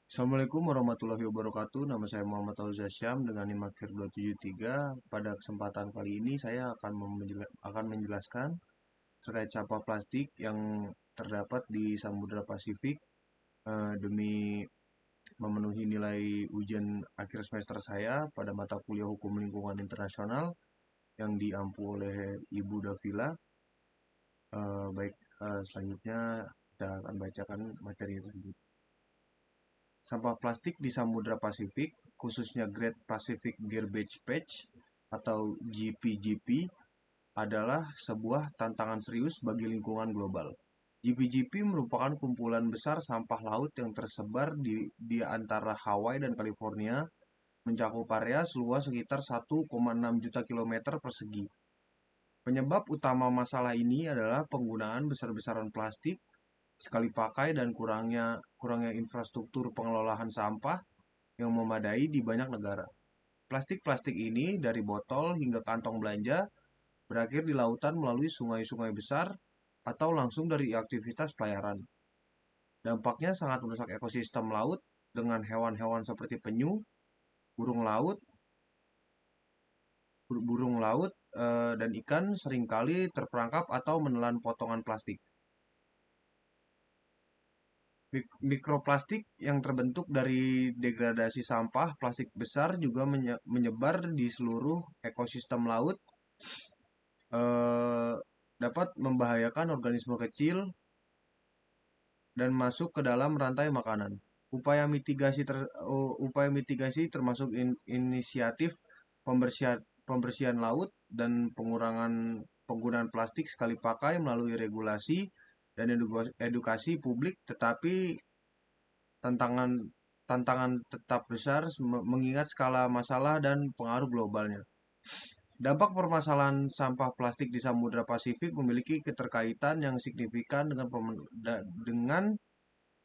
Assalamualaikum warahmatullahi wabarakatuh. Nama saya Muhammad Auza Syam dengan NIM akhir 273. Pada kesempatan kali ini saya akan menjelaskan terkait sampah plastik yang terdapat di Samudra Pasifik demi memenuhi nilai ujian akhir semester saya pada mata kuliah Hukum Lingkungan Internasional yang diampu oleh Ibu Davila. Selanjutnya kita akan bacakan materi tersebut. Sampah plastik di Samudra Pasifik, khususnya Great Pacific Garbage Patch atau GPGP, adalah sebuah tantangan serius bagi lingkungan global. GPGP merupakan kumpulan besar sampah laut yang tersebar di antara Hawaii dan California, mencakup area seluas sekitar 1,6 juta kilometer persegi. Penyebab utama masalah ini adalah penggunaan besar-besaran plastik sekali pakai dan kurangnya infrastruktur pengelolaan sampah yang memadai di banyak negara. Plastik-plastik ini dari botol hingga kantong belanja berakhir di lautan melalui sungai-sungai besar atau langsung dari aktivitas pelayaran. Dampaknya sangat merusak ekosistem laut dengan hewan-hewan seperti penyu, burung laut, burung laut dan ikan seringkali terperangkap atau menelan potongan plastik. Mikroplastik yang terbentuk dari degradasi sampah plastik besar juga menyebar di seluruh ekosistem laut, eh, dapat membahayakan organisme kecil dan masuk ke dalam rantai makanan. Upaya mitigasi termasuk inisiatif pembersihan laut dan pengurangan penggunaan plastik sekali pakai melalui regulasi dan edukasi publik, tetapi tantangan tantangan tetap besar mengingat skala masalah dan pengaruh globalnya. Dampak permasalahan sampah plastik di Samudra Pasifik memiliki keterkaitan yang signifikan dengan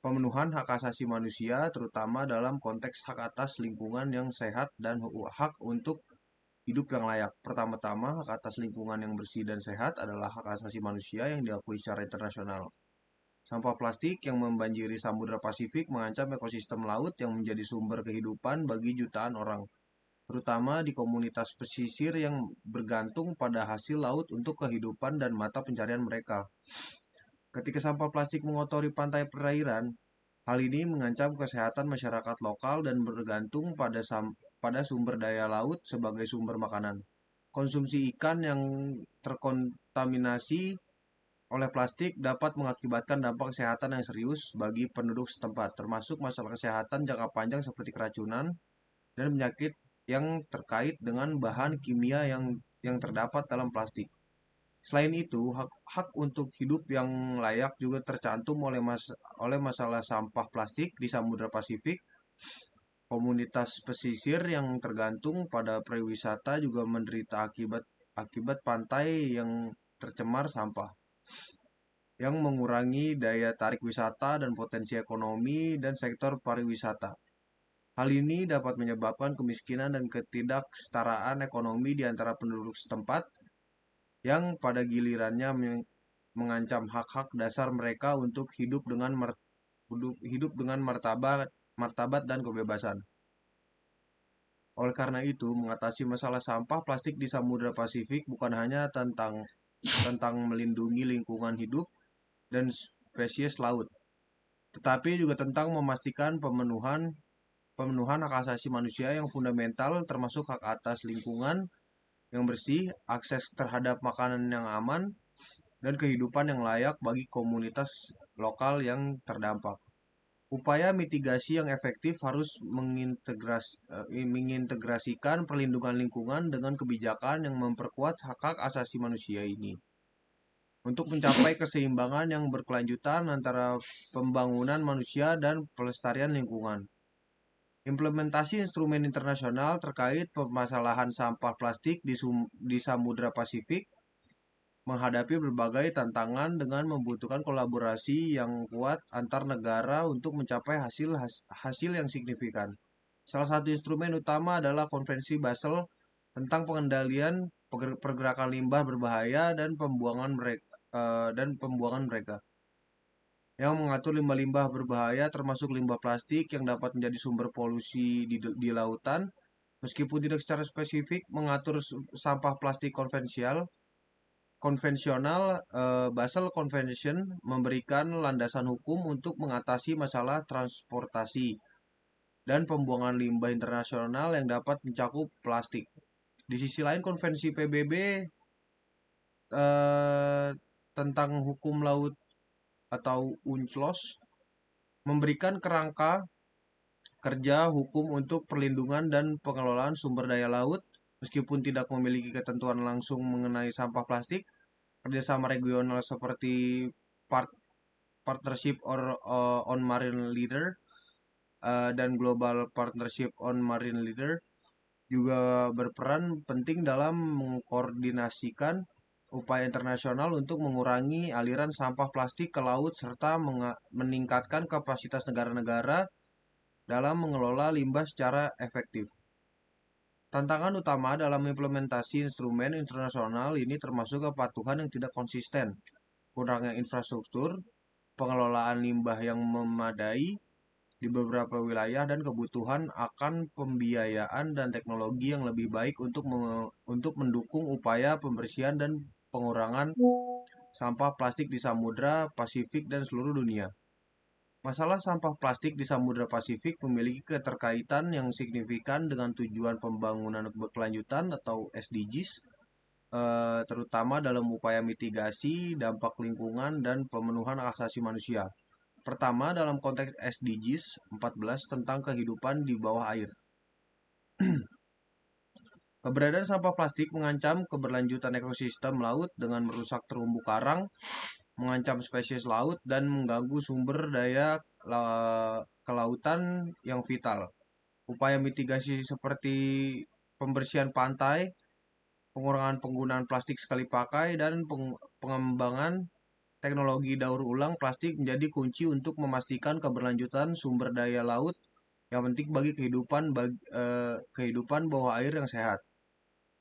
pemenuhan hak asasi manusia, terutama dalam konteks hak atas lingkungan yang sehat dan hak untuk hidup yang layak. Pertama-tama, hak atas lingkungan yang bersih dan sehat adalah hak asasi manusia yang diakui secara internasional. Sampah plastik yang membanjiri Samudra Pasifik mengancam ekosistem laut yang menjadi sumber kehidupan bagi jutaan orang, terutama di komunitas pesisir yang bergantung pada hasil laut untuk kehidupan dan mata pencarian mereka. Ketika sampah plastik mengotori pantai perairan, hal ini mengancam kesehatan masyarakat lokal dan bergantung pada sumber daya laut sebagai sumber makanan. Konsumsi ikan yang terkontaminasi oleh plastik dapat mengakibatkan dampak kesehatan yang serius bagi penduduk setempat, termasuk masalah kesehatan jangka panjang seperti keracunan dan penyakit yang terkait dengan bahan kimia yang terdapat dalam plastik. Selain itu, hak untuk hidup yang layak juga tercantum oleh masalah sampah plastik di Samudra Pasifik. Komunitas pesisir yang tergantung pada pariwisata juga menderita akibat pantai yang tercemar sampah, yang mengurangi daya tarik wisata dan potensi ekonomi dan sektor pariwisata. Hal ini dapat menyebabkan kemiskinan dan ketidaksetaraan ekonomi di antara penduduk setempat, yang pada gilirannya mengancam hak-hak dasar mereka untuk hidup dengan martabat dan kebebasan. Oleh karena itu, mengatasi masalah sampah plastik di Samudra Pasifik bukan hanya tentang melindungi lingkungan hidup dan spesies laut, tetapi juga tentang memastikan pemenuhan hak asasi manusia yang fundamental, termasuk hak atas lingkungan yang bersih, akses terhadap makanan yang aman, dan kehidupan yang layak bagi komunitas lokal yang terdampak. Upaya mitigasi yang efektif harus mengintegrasikan perlindungan lingkungan dengan kebijakan yang memperkuat hak-hak asasi manusia ini, untuk mencapai keseimbangan yang berkelanjutan antara pembangunan manusia dan pelestarian lingkungan. Implementasi instrumen internasional terkait permasalahan sampah plastik di Samudra Pasifik menghadapi berbagai tantangan dengan membutuhkan kolaborasi yang kuat antar negara untuk mencapai hasil yang signifikan. Salah satu instrumen utama adalah Konvensi Basel tentang pengendalian pergerakan limbah berbahaya dan pembuangan mereka. yang mengatur limbah-limbah berbahaya termasuk limbah plastik yang dapat menjadi sumber polusi di lautan. Meskipun tidak secara spesifik mengatur sampah plastik konvensional, Basel Convention memberikan landasan hukum untuk mengatasi masalah transportasi dan pembuangan limbah internasional yang dapat mencakup plastik. Di sisi lain, konvensi PBB eh, tentang hukum laut atau UNCLOS memberikan kerangka kerja hukum untuk perlindungan dan pengelolaan sumber daya laut. Meskipun tidak memiliki ketentuan langsung mengenai sampah plastik, kerjasama regional seperti Part- Partnership on Marine Litter dan Global Partnership on Marine Litter juga berperan penting dalam mengkoordinasikan upaya internasional untuk mengurangi aliran sampah plastik ke laut serta meningkatkan kapasitas negara-negara dalam mengelola limbah secara efektif. Tantangan utama dalam implementasi instrumen internasional ini termasuk kepatuhan yang tidak konsisten, kurangnya infrastruktur, pengelolaan limbah yang memadai di beberapa wilayah, dan kebutuhan akan pembiayaan dan teknologi yang lebih baik untuk mendukung upaya pembersihan dan pengurangan sampah plastik di Samudra Pasifik dan seluruh dunia. Masalah sampah plastik di Samudra Pasifik memiliki keterkaitan yang signifikan dengan tujuan pembangunan berkelanjutan atau SDGs, terutama dalam upaya mitigasi dampak lingkungan dan pemenuhan hak asasi manusia. Pertama, dalam konteks SDGs 14 tentang kehidupan di bawah air. Keberadaan sampah plastik mengancam keberlanjutan ekosistem laut dengan merusak terumbu karang, mengancam spesies laut, dan mengganggu sumber daya kelautan yang vital. Upaya mitigasi seperti pembersihan pantai, pengurangan penggunaan plastik sekali pakai, dan pengembangan teknologi daur ulang plastik menjadi kunci untuk memastikan keberlanjutan sumber daya laut yang penting bagi kehidupan bawah air yang sehat.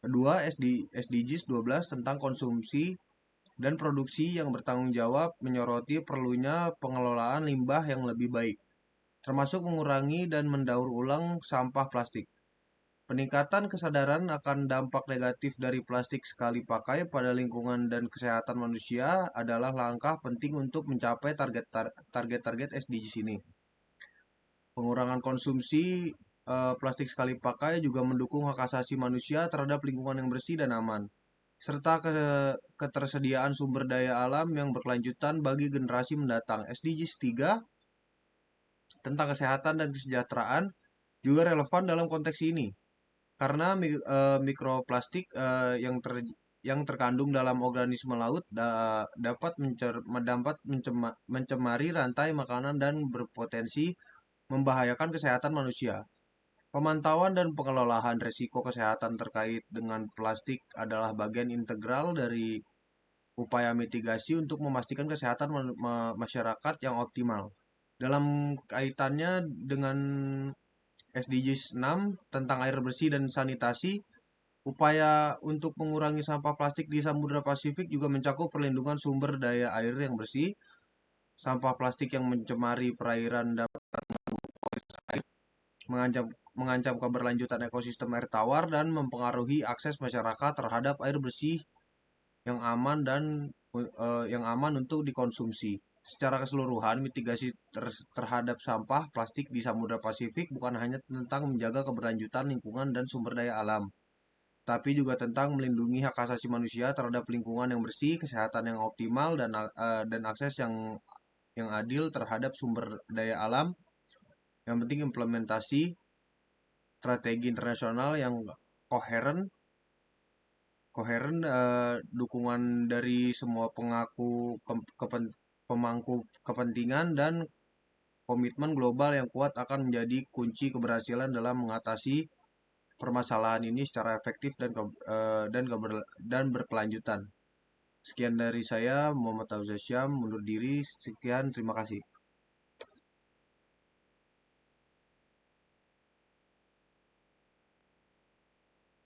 Kedua, SDGs 12 tentang konsumsi dan produksi yang bertanggung jawab menyoroti perlunya pengelolaan limbah yang lebih baik, termasuk mengurangi dan mendaur ulang sampah plastik. Peningkatan kesadaran akan dampak negatif dari plastik sekali pakai pada lingkungan dan kesehatan manusia adalah langkah penting untuk mencapai target-target SDGs ini. Pengurangan konsumsi plastik sekali pakai juga mendukung hak asasi manusia terhadap lingkungan yang bersih dan aman, serta ketersediaan sumber daya alam yang berkelanjutan bagi generasi mendatang. SDGs 3 tentang kesehatan dan kesejahteraan juga relevan dalam konteks ini, karena mikroplastik yang terkandung dalam organisme laut dapat mencemari rantai makanan dan berpotensi membahayakan kesehatan manusia. Pemantauan dan pengelolaan risiko kesehatan terkait dengan plastik adalah bagian integral dari upaya mitigasi untuk memastikan kesehatan masyarakat yang optimal. Dalam kaitannya dengan SDGs 6 tentang air bersih dan sanitasi, upaya untuk mengurangi sampah plastik di Samudra Pasifik juga mencakup perlindungan sumber daya air yang bersih. Sampah plastik yang mencemari perairan dapat mengancam mengancam keberlanjutan ekosistem air tawar dan mempengaruhi akses masyarakat terhadap air bersih yang aman untuk dikonsumsi. Secara keseluruhan, mitigasi terhadap sampah plastik di Samudra Pasifik bukan hanya tentang menjaga keberlanjutan lingkungan dan sumber daya alam, tapi juga tentang melindungi hak asasi manusia terhadap lingkungan yang bersih, kesehatan yang optimal, dan akses yang adil terhadap sumber daya alam. Yang penting implementasi strategi internasional yang koheren, dukungan dari semua pemangku kepentingan, dan komitmen global yang kuat akan menjadi kunci keberhasilan dalam mengatasi permasalahan ini secara efektif dan berkelanjutan. Sekian dari saya, Muhammad Tauza Syam, mundur diri. Sekian, terima kasih.